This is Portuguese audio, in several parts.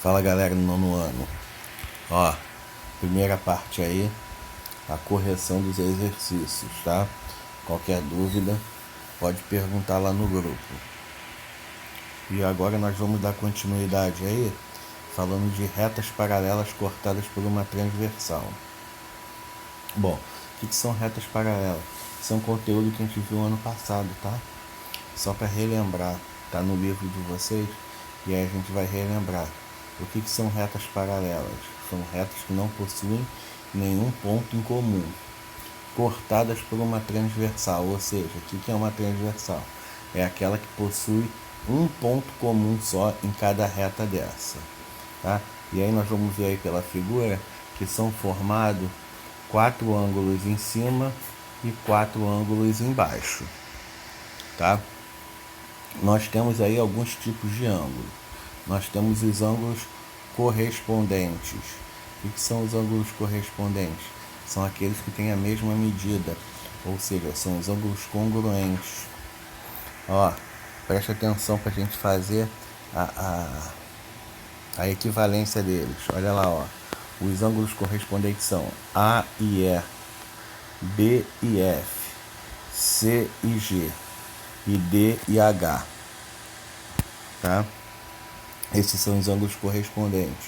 Fala galera do nono ano. Ó, primeira parte aí, a correção dos exercícios, tá? Qualquer dúvida, pode perguntar lá no grupo. E agora nós vamos dar continuidade aí, falando de retas paralelas cortadas por uma transversal. Bom, o que são retas paralelas? São conteúdo que a gente viu ano passado, tá? Só para relembrar, tá no livro de vocês, e aí a gente vai relembrar. O que são retas paralelas? São retas que não possuem nenhum ponto em comum, cortadas por uma transversal. Ou seja, o que é uma transversal? É aquela que possui um ponto comum só em cada reta dessa, tá? E aí nós vamos ver aí pela figura que são formados 4 ângulos em cima e 4 ângulos embaixo, tá? Nós temos aí alguns tipos de ângulo. Nós temos os ângulos correspondentes. O que são os ângulos correspondentes? São aqueles que têm a mesma medida, ou seja, são os ângulos congruentes. Ó, preste atenção para a gente fazer a equivalência deles. Olha lá, ó. Os ângulos correspondentes são A e E, B e F, C e G e D e H, tá? Esses são os ângulos correspondentes.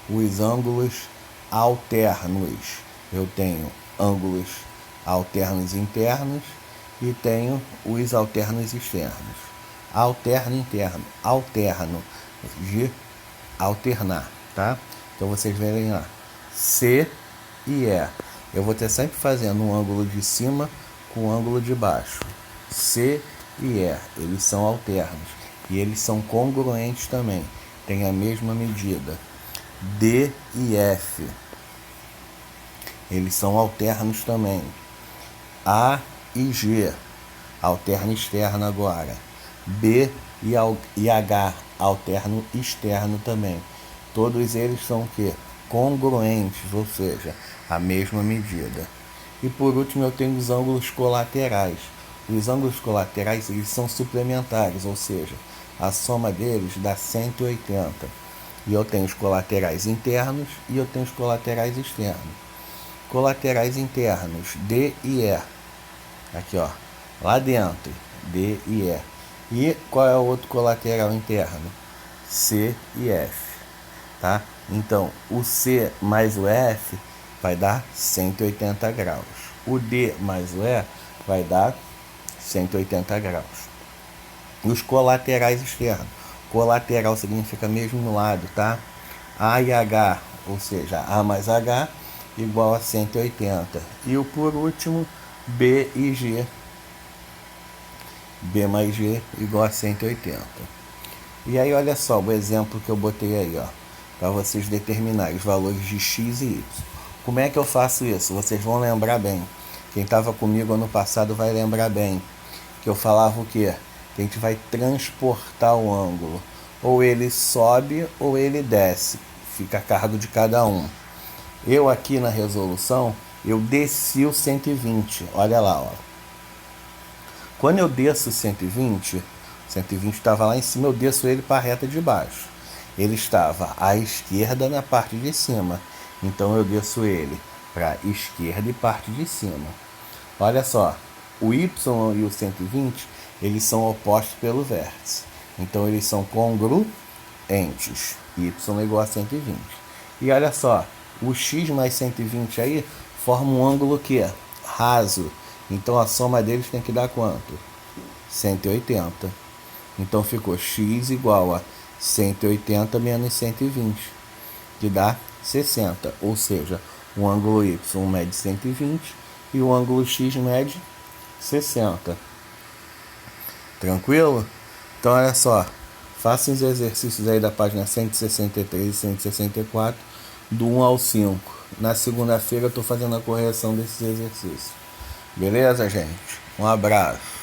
Os ângulos alternos, eu tenho ângulos alternos internos e tenho os alternos externos. Alterno interno, alterno de alternar, tá? Então vocês verem lá, C e E. Eu vou ter sempre fazendo um ângulo de cima com um ângulo de baixo. C e E, eles são alternos e eles são congruentes também, tem a mesma medida. D e F, eles são alternos também. A e G, alterno externo agora. B e H, alterno externo também. Todos eles são o quê? Congruentes, ou seja, a mesma medida. E por último eu tenho os ângulos colaterais. Os ângulos colaterais, eles são suplementares, ou seja, a soma deles dá 180. E eu tenho os colaterais internos e eu tenho os colaterais externos. Colaterais internos, D e E. Aqui, ó, lá dentro, D e E. E qual é o outro colateral interno? C e F, tá? Então, o C mais o F vai dar 180 graus. O D mais o E vai dar 180 graus. E os colaterais externos. Colateral significa mesmo lado, tá? A e H, ou seja, A mais H igual a 180. E o por último, B e G. B mais G igual a 180. E aí olha só o exemplo que eu botei aí, ó, para vocês determinarem os valores de X e Y. Como é que eu faço isso? Vocês vão lembrar bem. Quem estava comigo ano passado vai lembrar bem. Que eu falava o quê? Que a gente vai transportar o ângulo. Ou ele sobe ou ele desce. Fica a cargo de cada um. Eu aqui na resolução, eu desci o 120. Olha lá, ó. Quando eu desço o 120 estava lá em cima, eu desço ele para a reta de baixo. Ele estava à esquerda na parte de cima. Então eu desço ele para a esquerda e parte de cima. Olha só, o Y e o 120, eles são opostos pelo vértice. Então eles são congruentes. Y igual a 120. E olha só, o X mais 120 aí forma um ângulo que é raso. Então a soma deles tem que dar quanto? 180. Então ficou X igual a 180 menos 120, que dá 60. Ou seja, o ângulo Y mede 120 e o ângulo X mede 60. Tranquilo? Então olha só, façam os exercícios aí da página 163 e 164, do 1 ao 5. Na segunda-feira eu estou fazendo a correção desses exercícios. Beleza, gente? Um abraço.